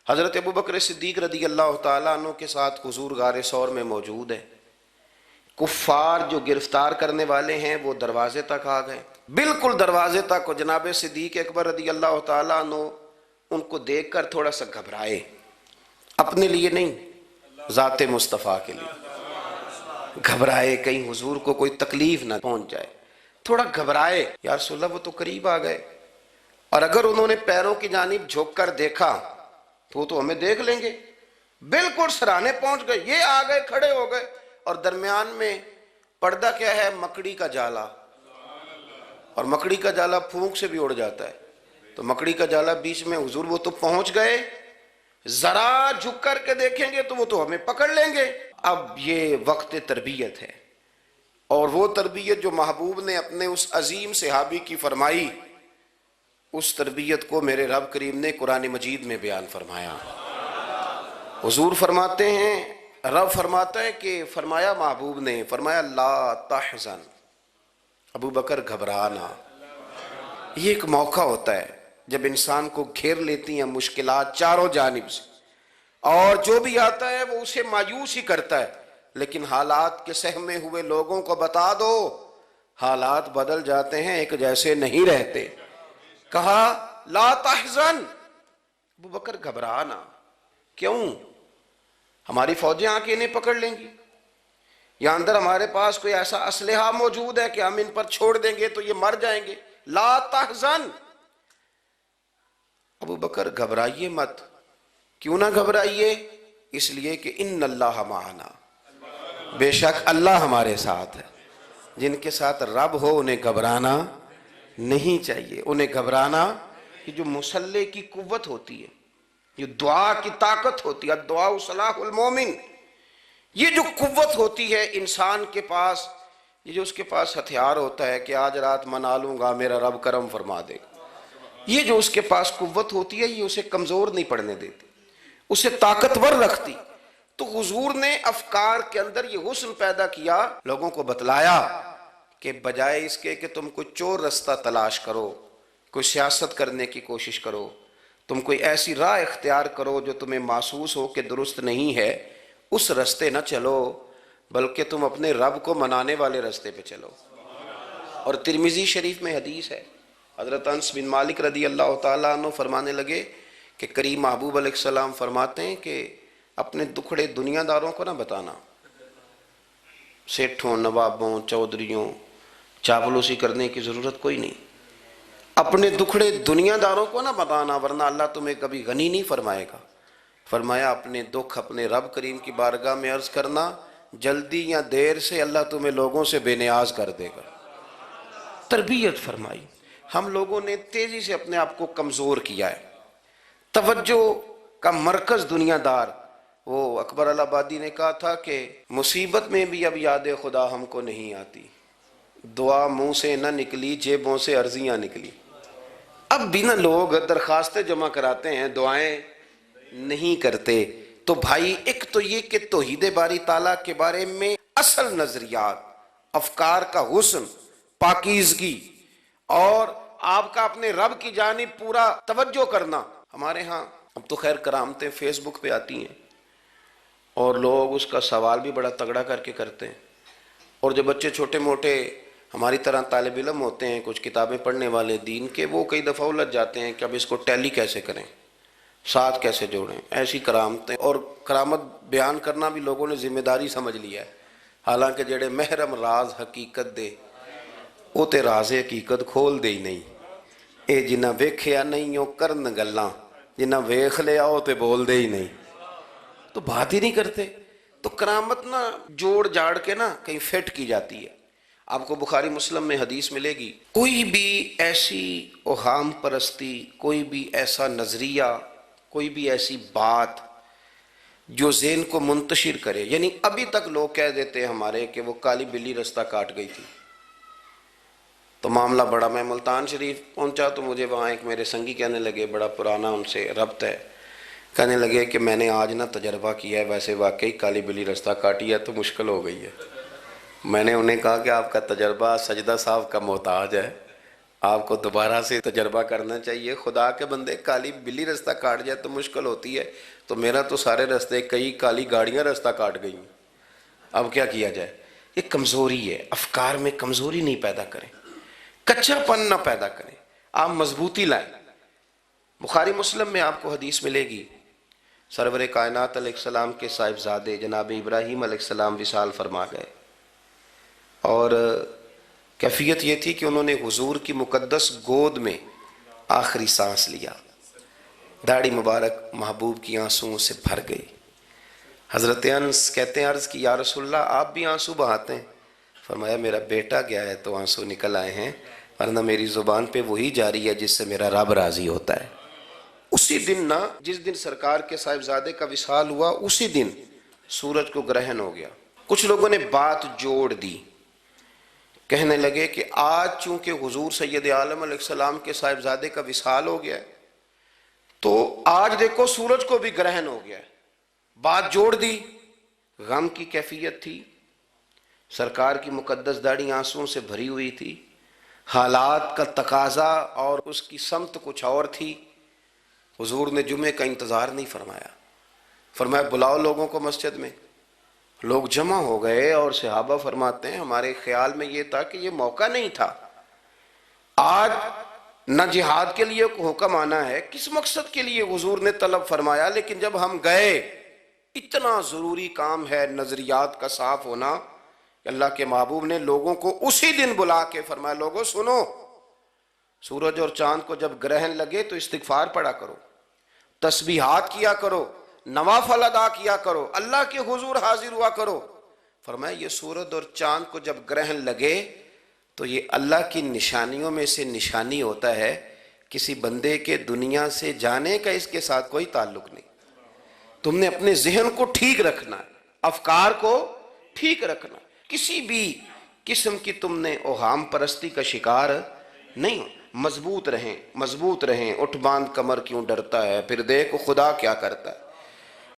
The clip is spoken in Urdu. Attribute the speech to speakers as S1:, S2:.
S1: حضرت ابو بکر صدیق رضی اللہ تعالیٰ عنہ کے ساتھ حضور غار ثور میں موجود ہے. کفار جو گرفتار کرنے والے ہیں وہ دروازے تک آ گئے، بالکل دروازے تک. اور جناب صدیق اکبر رضی اللہ تعالیٰ عنہ ان کو دیکھ کر تھوڑا سا گھبرائے، اپنے لیے نہیں، ذات مصطفیٰ کے لیے گھبرائے، کہیں حضور کو کوئی تکلیف نہ پہنچ جائے. تھوڑا گھبرائے، یا رسول اللہ وہ تو قریب آ گئے، اور اگر انہوں نے پیروں کی جانب جھک کر دیکھا تو وہ تو ہمیں دیکھ لیں گے. بالکل سرانے پہنچ گئے، یہ آ گئے، کھڑے ہو گئے، اور درمیان میں پردہ کیا ہے؟ مکڑی کا جالا. اور مکڑی کا جالا پھونک سے بھی اڑ جاتا ہے، تو مکڑی کا جالا بیچ میں. حضور وہ تو پہنچ گئے، ذرا جھک کر کے دیکھیں گے تو وہ تو ہمیں پکڑ لیں گے. اب یہ وقت تربیت ہے، اور وہ تربیت جو محبوب نے اپنے اس عظیم صحابی کی فرمائی، اس تربیت کو میرے رب کریم نے قرآن مجید میں بیان فرمایا. حضور فرماتے ہیں، رب فرماتا ہے کہ فرمایا محبوب نے، فرمایا لا تحزن، ابو بکر گھبرانا. یہ ایک موقع ہوتا ہے جب انسان کو گھیر لیتی ہیں مشکلات چاروں جانب سے، اور جو بھی آتا ہے وہ اسے مایوس ہی کرتا ہے. لیکن حالات کے سہمے ہوئے لوگوں کو بتا دو، حالات بدل جاتے ہیں، ایک جیسے نہیں رہتے. کہا لا تحزن، ابو بکر گھبرانا. کیوں؟ ہماری فوجیں آ کے انہیں پکڑ لیں گی، یا اندر ہمارے پاس کوئی ایسا اسلحہ موجود ہے کہ ہم ان پر چھوڑ دیں گے تو یہ مر جائیں گے. لا تحزن، ابو بکر گھبرائیے مت. کیوں نہ گھبرائیے؟ اس لیے کہ ان اللہ معنا، بے شک اللہ ہمارے ساتھ ہے. جن کے ساتھ رب ہو انہیں گھبرانا نہیں چاہیے. انہیں گھبرانا، کہ جو مسلح کی قوت ہوتی ہے، یہ دعا کی طاقت ہوتی ہے، دعا صلاح المومن، یہ جو قوت ہوتی ہے انسان کے پاس، یہ جو اس کے پاس ہتھیار ہوتا ہے کہ آج رات منا لوں گا میرا رب کرم فرما دے گا، یہ جو اس کے پاس قوت ہوتی ہے، یہ اسے کمزور نہیں پڑنے دیتی، اسے طاقتور رکھتی. تو حضور نے افکار کے اندر یہ حسن پیدا کیا، لوگوں کو بتلایا کہ بجائے اس کے کہ تم کوئی چور رستہ تلاش کرو، کوئی سیاست کرنے کی کوشش کرو، تم کوئی ایسی راہ اختیار کرو جو تمہیں محسوس ہو کہ درست نہیں ہے، اس رستے نہ چلو، بلکہ تم اپنے رب کو منانے والے رستے پہ چلو. اور ترمذی شریف میں حدیث ہے، حضرت انس بن مالک رضی اللہ تعالیٰ عنہ فرمانے لگے کہ کریم محبوب علیہ السلام فرماتے ہیں کہ اپنے دکھڑے دنیا داروں کو نہ بتانا، سیٹھوں، نوابوں، چودھریوں، چاپلوسی کرنے کی ضرورت کوئی نہیں. اپنے دکھڑے دنیا داروں کو نہ بتانا، ورنہ اللہ تمہیں کبھی غنی نہیں فرمائے گا. فرمایا اپنے دکھ اپنے رب کریم کی بارگاہ میں عرض کرنا، جلدی یا دیر سے اللہ تمہیں لوگوں سے بے نیاز کر دے گا. تربیت فرمائی. ہم لوگوں نے تیزی سے اپنے آپ کو کمزور کیا ہے، توجہ کا مرکز دنیا دار. وہ اکبر الہآبادی نے کہا تھا کہ مصیبت میں بھی اب یاد خدا ہم کو نہیں آتی، دعا منہ سے نہ نکلی جیبوں سے عرضیاں نکلی. اب بھی نہ لوگ درخواستیں جمع کراتے ہیں، دعائیں نہیں کرتے. تو بھائی ایک تو یہ کہ توحید باری تعالیٰ کے بارے میں اصل نظریات، افکار کا حسن، پاکیزگی، اور آپ کا اپنے رب کی جانب پورا توجہ کرنا. ہمارے ہاں اب تو خیر کرامتیں فیس بک پہ آتی ہیں، اور لوگ اس کا سوال بھی بڑا تگڑا کر کے کرتے ہیں. اور جو بچے چھوٹے موٹے ہماری طرح طالب علم ہوتے ہیں، کچھ کتابیں پڑھنے والے دین کے، وہ کئی دفعہ الجھ جاتے ہیں کہ اب اس کو ٹیلی کیسے کریں، ساتھ کیسے جوڑیں. ایسی کرامتیں اور کرامت بیان کرنا بھی لوگوں نے ذمہ داری سمجھ لیا ہے. حالانکہ جڑے محرم راز حقیقت دے وہ تے راز حقیقت کھول دے ہی نہیں. اے جنہ ویکھیا نہیں او کرن گلاں، جنہ ویکھ لیا او تے بول دے ہی نہیں، تو بات ہی نہیں کرتے. تو کرامت نا جوڑ جاڑ کے نا کہیں فٹ کی جاتی ہے. آپ کو بخاری مسلم میں حدیث ملے گی، کوئی بھی ایسی اوہام پرستی، کوئی بھی ایسا نظریہ، کوئی بھی ایسی بات جو ذہن کو منتشر کرے. یعنی ابھی تک لوگ کہہ دیتے ہیں ہمارے کہ وہ کالی بلی رستہ کاٹ گئی تھی. تو معاملہ بڑا، میں ملتان شریف پہنچا تو مجھے وہاں ایک میرے سنگی کہنے لگے، بڑا پرانا ان سے ربط ہے، کہنے لگے کہ میں نے آج نہ تجربہ کیا ہے، ویسے واقعی کالی بلی رستہ کاٹی ہے تو مشکل ہو گئی ہے. میں نے انہیں کہا کہ آپ کا تجربہ سجدہ صاحب کا محتاج ہے، آپ کو دوبارہ سے تجربہ کرنا چاہیے. خدا کے بندے، کالی بلی راستہ کاٹ جائے تو مشکل ہوتی ہے، تو میرا تو سارے راستے، کئی کالی گاڑیاں راستہ کاٹ گئی ہیں، اب کیا کیا جائے؟ یہ کمزوری ہے. افکار میں کمزوری نہیں پیدا کریں، کچا پن نہ پیدا کریں، آپ مضبوطی لائیں. بخاری مسلم میں آپ کو حدیث ملے گی، سرور کائنات علیہ السلام کے صاحبزادے جناب ابراہیم علیہ السلام وصال فرما گئے، اور کیفیت یہ تھی کہ انہوں نے حضور کی مقدس گود میں آخری سانس لیا. داڑھی مبارک محبوب کی آنسوؤں سے بھر گئی. حضرت انس کہتے ہیں عرض کی یا رسول اللہ آپ بھی آنسو بہاتے ہیں؟ فرمایا میرا بیٹا گیا ہے تو آنسو نکل آئے ہیں، ورنہ میری زبان پہ وہی جاری ہے جس سے میرا رب راضی ہوتا ہے. اسی دن نہ، جس دن سرکار کے صاحبزادے کا وصال ہوا، اسی دن سورج کو گرہن ہو گیا. کچھ لوگوں نے بات جوڑ دی، کہنے لگے کہ آج چونکہ حضور سید عالم علیہ السلام کے صاحبزادے کا وصال ہو گیا ہے تو آج دیکھو سورج کو بھی گرہن ہو گیا ہے. بات جوڑ دی. غم کی کیفیت تھی، سرکار کی مقدس داڑھی آنسوؤں سے بھری ہوئی تھی، حالات کا تقاضا اور اس کی سمت کچھ اور تھی. حضور نے جمعے کا انتظار نہیں فرمایا، فرمایا بلاؤ لوگوں کو مسجد میں. لوگ جمع ہو گئے اور صحابہ فرماتے ہیں ہمارے خیال میں یہ تھا کہ یہ موقع نہیں تھا. آج نہ جہاد کے لیے حکم آنا ہے، کس مقصد کے لیے حضور نے طلب فرمایا، لیکن جب ہم گئے اتنا ضروری کام ہے نظریات کا صاف ہونا کہ اللہ کے محبوب نے لوگوں کو اسی دن بلا کے فرمایا لوگوں سنو، سورج اور چاند کو جب گرہن لگے تو استغفار پڑھا کرو، تسبیحات کیا کرو، نوافل ادا کیا کرو، اللہ کے حضور حاضر ہوا کرو. فرمایا یہ سورج اور چاند کو جب گرہن لگے تو یہ اللہ کی نشانیوں میں سے نشانی ہوتا ہے. کسی بندے کے دنیا سے جانے کا اس کے ساتھ کوئی تعلق نہیں. تم نے اپنے ذہن کو ٹھیک رکھنا، افکار کو ٹھیک رکھنا، کسی بھی قسم کی تم نے اوہام پرستی کا شکار نہیں ہو. مضبوط رہیں، مضبوط رہیں. اٹھ باندھ کمر کیوں ڈرتا ہے، پھر دیکھ خدا کیا کرتا ہے.